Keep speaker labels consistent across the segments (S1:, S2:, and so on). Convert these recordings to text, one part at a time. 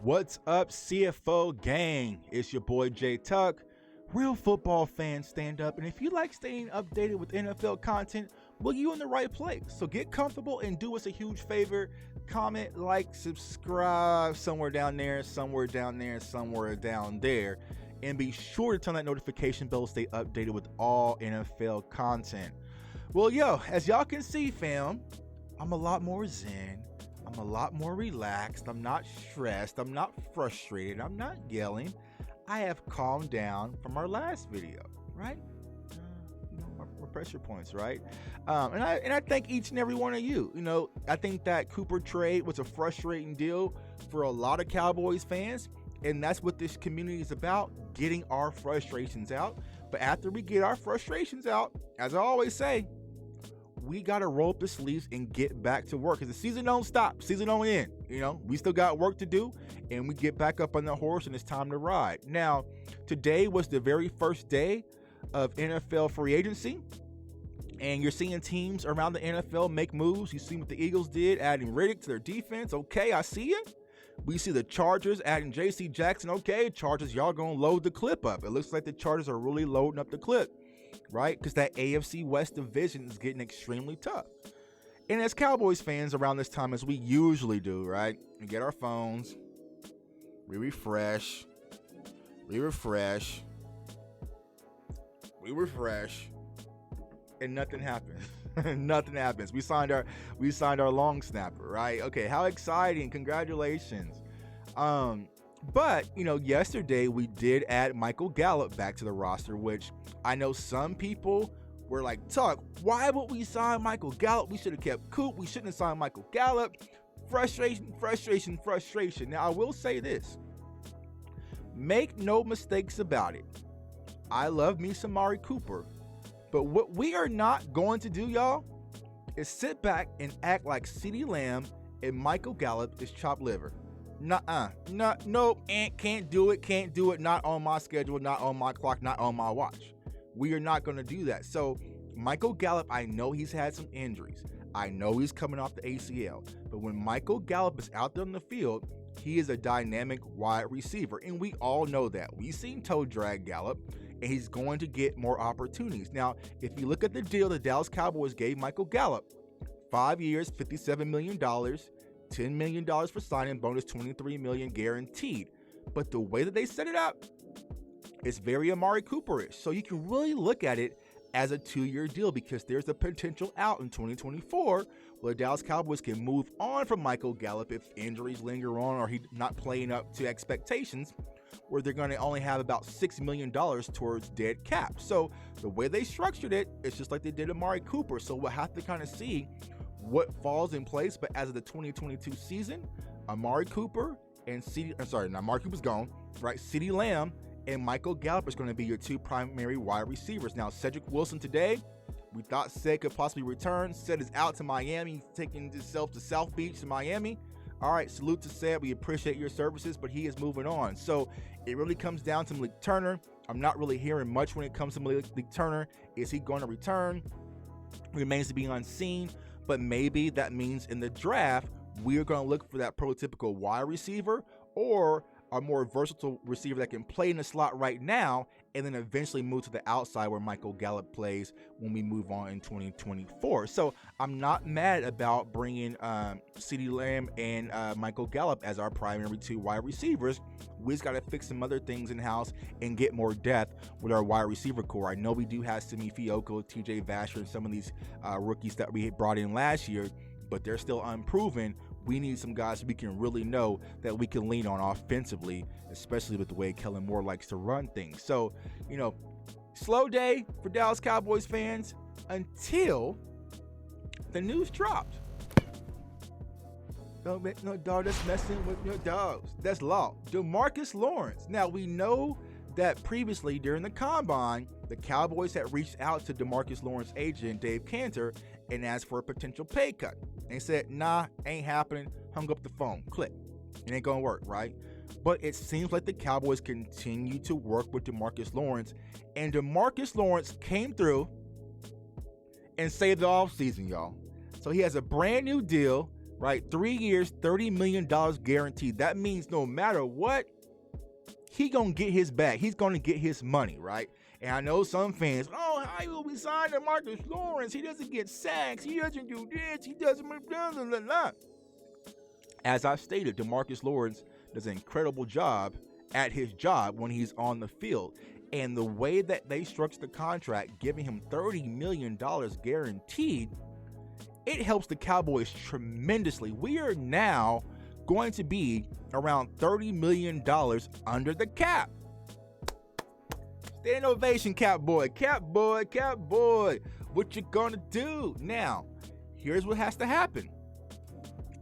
S1: What's up, CFO gang? It's your boy Jay Tuck. Real football fans, stand up. And if you like staying updated with NFL content, well, you're in the right place. So get comfortable and do us a huge favor. Comment, like, subscribe somewhere down there, somewhere down there, somewhere down there. And be sure to turn that notification bell to stay updated with all NFL content. Well, yo, as y'all can see, fam, I'm a lot more zen. I'm a lot more relaxed. I'm not stressed. I'm not frustrated. I'm not yelling. I have calmed down from our last video, right? My pressure points, right? And I thank each and every one of you. I think that Cooper trade was a frustrating deal for a lot of Cowboys fans, and that's what this community is about, getting our frustrations out. But after we get our frustrations out, as I always say, we got to roll up the sleeves and get back to work, because the season don't stop. Season don't end. We still got work to do, and we get back up on the horse, and it's time to ride. Now, today was the very first day of NFL free agency, and you're seeing teams around the NFL make moves. You see what the Eagles did, adding Riddick to their defense. Okay, I see it. We see the Chargers adding J.C. Jackson. Okay, Chargers, y'all gonna load the clip up. It looks like the Chargers are really loading up the clip, right? Because that AFC West division is getting extremely tough. And as Cowboys fans around this time, as we usually do, right? We get our phones, we refresh, and nothing happens. Nothing happens. We signed our long snapper, right? Okay, how exciting. Congratulations. But, yesterday we did add Michael Gallup back to the roster, which I know some people were like, Tuck, why would we sign Michael Gallup? We should have kept Coop. We shouldn't have signed Michael Gallup. Frustration. Now, I will say this. Make no mistakes about it. I love me some Amari Cooper. But what we are not going to do, y'all, is sit back and act like CeeDee Lamb and Michael Gallup is chopped liver. Nope, can't do it, not on my schedule, not on my clock, not on my watch. We are not going to do that. So, Michael Gallup, I know he's had some injuries. I know he's coming off the ACL. But when Michael Gallup is out there on the field, he is a dynamic wide receiver. And we all know that. We've seen toe drag Gallup, and he's going to get more opportunities. Now, if you look at the deal the Dallas Cowboys gave Michael Gallup, 5 years, $57 million, $10 million for signing bonus, $23 million guaranteed. But the way that they set it up, it's very Amari Cooper-ish. So you can really look at it as a 2-year deal, because there's a potential out in 2024 where the Dallas Cowboys can move on from Michael Gallup if injuries linger on or he's not playing up to expectations, where they're going to only have about $6 million towards dead cap. So the way they structured it, it's just like they did Amari Cooper. So we'll have to kind of see what falls in place. But as of the 2022 season, Amari Cooper and Amari Cooper's gone, right? CeeDee Lamb and Michael Gallup is going to be your two primary wide receivers. Now, Cedric Wilson today, we thought Ced could possibly return. Ced is out to Miami. He's taking himself to South Beach to Miami. All right, salute to Ced. We appreciate your services, but he is moving on. So it really comes down to Malik Turner. I'm not really hearing much when it comes to Malik Turner. Is he going to return? Remains to be unseen, but maybe that means in the draft, we're going to look for that prototypical wide receiver or a more versatile receiver that can play in the slot right now and then eventually move to the outside where Michael Gallup plays when we move on in 2024. So I'm not mad about bringing CeeDee Lamb and Michael Gallup as our primary two wide receivers. We just got to fix some other things in-house and get more depth with our wide receiver core. I know we do have Simi Fioco, TJ Vasher, and some of these rookies that we brought in last year, but they're still unproven. We need some guys we can really know that we can lean on offensively, especially with the way Kellen Moore likes to run things. So, slow day for Dallas Cowboys fans until the news dropped. Don't make no dog that's messing with your dogs. That's law. Demarcus Lawrence. Now, we know that previously during the combine, the Cowboys had reached out to Demarcus Lawrence's agent, Dave Cantor, and asked for a potential pay cut. And he said, nah, ain't happening. Hung up the phone. Click. It ain't gonna work, right? But it seems like the Cowboys continue to work with Demarcus Lawrence. And Demarcus Lawrence came through and saved the offseason, y'all. So he has a brand new deal right? 3 years, $30 million guaranteed. That means no matter what, he gonna get his bag. He's gonna get his money, right? And I know some fans, oh, how will we sign Demarcus Lawrence? He doesn't get sacks. He doesn't do this. He doesn't blah, blah, blah, blah. As I stated, Demarcus Lawrence does an incredible job at his job when he's on the field. And the way that they structured the contract, giving him $30 million guaranteed, it helps the Cowboys tremendously. We are now going to be around $30 million under the cap. Standing ovation, Cap Boy. Cap Boy, Cap Boy. What you gonna do? Now, here's what has to happen.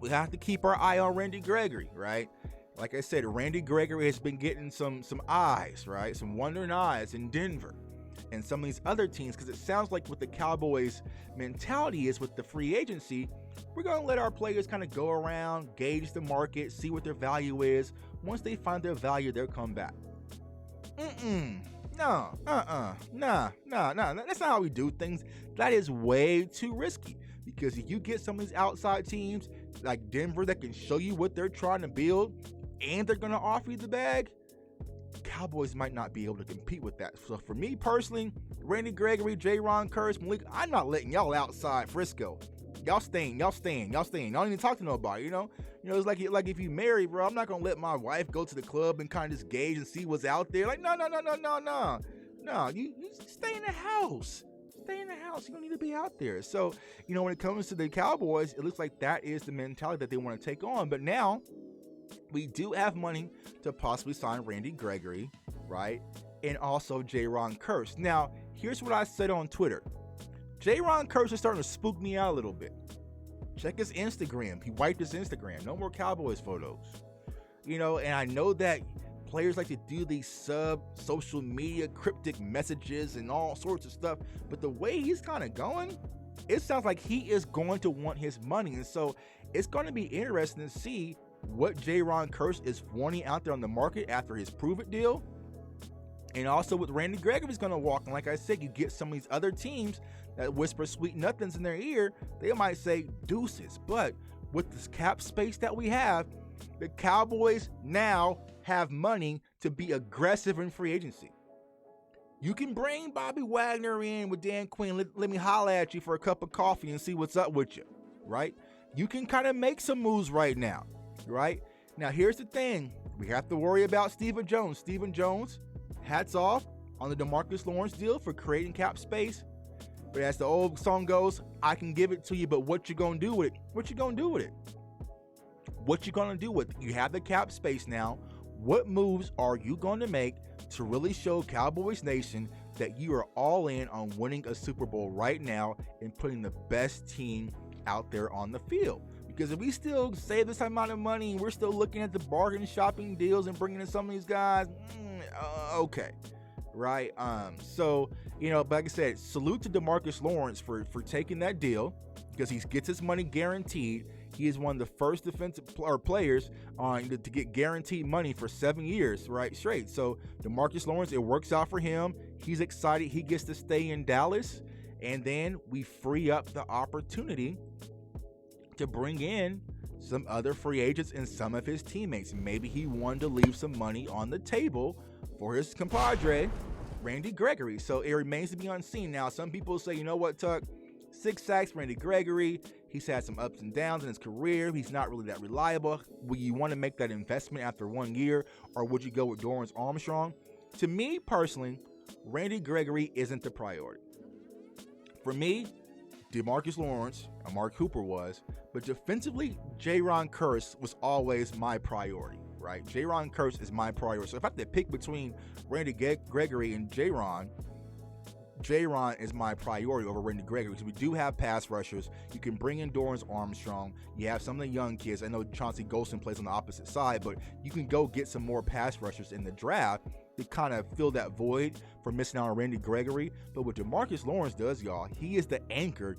S1: We have to keep our eye on Randy Gregory, right? Like I said, Randy Gregory has been getting some eyes, right? Some wondering eyes in Denver and some of these other teams, because it sounds like what the Cowboys' mentality is with the free agency, we're going to let our players kind of go around, gauge the market, see what their value is. Once they find their value, they'll come back. No. That's not how we do things. That is way too risky, because if you get some of these outside teams like Denver that can show you what they're trying to build and they're going to offer you the bag, Cowboys might not be able to compete with that. So for me personally, Randy Gregory, J-Ron Curse, Malik, I'm not letting y'all outside Frisco. Y'all staying. Y'all don't even talk to nobody, you know? It's like if you marry, bro, I'm not going to let my wife go to the club and kind of just gauge and see what's out there. Like, no. No, you stay in the house. Stay in the house. You don't need to be out there. So, when it comes to the Cowboys, it looks like that is the mentality that they want to take on. But now, we do have money to possibly sign Randy Gregory, right? And also J-Ron Curse. Now, here's what I said on Twitter. J-Ron Curse is starting to spook me out a little bit. Check his Instagram. He wiped his Instagram. No more Cowboys photos. And I know that players like to do these social media cryptic messages and all sorts of stuff, but the way he's kind of going, it sounds like he is going to want his money. And so it's going to be interesting to see what J-Ron Curse is wanting out there on the market after his Prove It deal. And also with Randy Gregory is going to walk. And like I said, you get some of these other teams that whisper sweet nothings in their ear. They might say deuces. But with this cap space that we have, the Cowboys now have money to be aggressive in free agency. You can bring Bobby Wagner in with Dan Quinn. Let me holler at you for a cup of coffee and see what's up with you, right? You can kind of make some moves right now, right? Now, here's the thing. We have to worry about Stephen Jones. Stephen Jones, hats off on the Demarcus Lawrence deal for creating cap space. But as the old song goes, I can give it to you, but what you gonna do with it? What you gonna do with it? What you gonna do with it? You have the cap space now. What moves are you going to make to really show Cowboys Nation that you are all in on winning a Super Bowl right now and putting the best team out there on the field? Because if we still save this amount of money and we're still looking at the bargain shopping deals and bringing in some of these guys, okay, right? So, but like I said, salute to Demarcus Lawrence for taking that deal, because he gets his money guaranteed. He is one of the first defensive players to get guaranteed money for 7 years, right, straight. So Demarcus Lawrence, it works out for him. He's excited. He gets to stay in Dallas. And then we free up the opportunity to bring in some other free agents and some of his teammates. Maybe he wanted to leave some money on the table for his compadre, Randy Gregory. So it remains to be unseen. Now, some people say, you know what, Tuck? 6 sacks, Randy Gregory. He's had some ups and downs in his career. He's not really that reliable. Will you want to make that investment after 1 year, or would you go with Dorrance Armstrong? To me personally, Randy Gregory isn't the priority. For me, Demarcus Lawrence, Amari Cooper was, but defensively, J-Ron Curse was always my priority, right? J-Ron Curse is my priority. So if I have to pick between Randy Gregory and J-Ron is my priority over Randy Gregory, because we do have pass rushers. You can bring in Dorrance Armstrong. You have some of the young kids. I know Chauncey Golston plays on the opposite side, but you can go get some more pass rushers in the draft to kind of fill that void for missing out on Randy Gregory. But what Demarcus Lawrence does, y'all, he is the anchor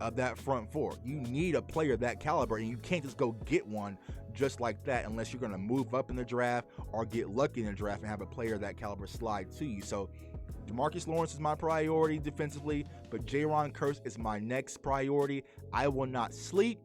S1: of that front four. You need a player of that caliber, and you can't just go get one just like that unless you're going to move up in the draft or get lucky in the draft and have a player of that caliber slide to you. So Demarcus Lawrence is my priority defensively, but J-Ron Curse is my next priority. I will not sleep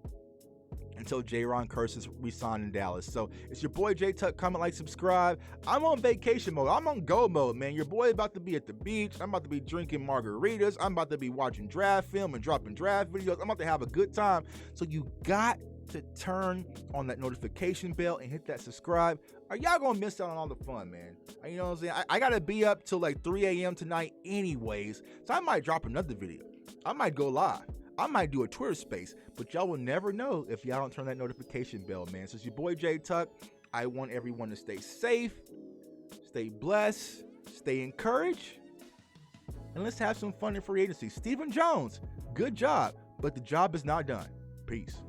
S1: until J-Ron Curses re-signed in Dallas. So it's your boy J Tuck. Comment, like, subscribe. I'm on vacation mode. I'm on go mode, man. Your boy about to be at the beach. I'm about to be drinking margaritas. I'm about to be watching draft film and dropping draft videos. I'm about to have a good time. So you got to turn on that notification bell and hit that subscribe, or y'all gonna miss out on all the fun, man. You know what I'm saying? I gotta be up till like 3 a.m. tonight anyways, so I might drop another video. I might go live. I might do a Twitter space, but y'all will never know if y'all don't turn that notification bell, man. So it's your boy J Tuck. I want everyone to stay safe, stay blessed, stay encouraged, and let's have some fun in free agency. Stephen Jones, good job, but the job is not done. Peace.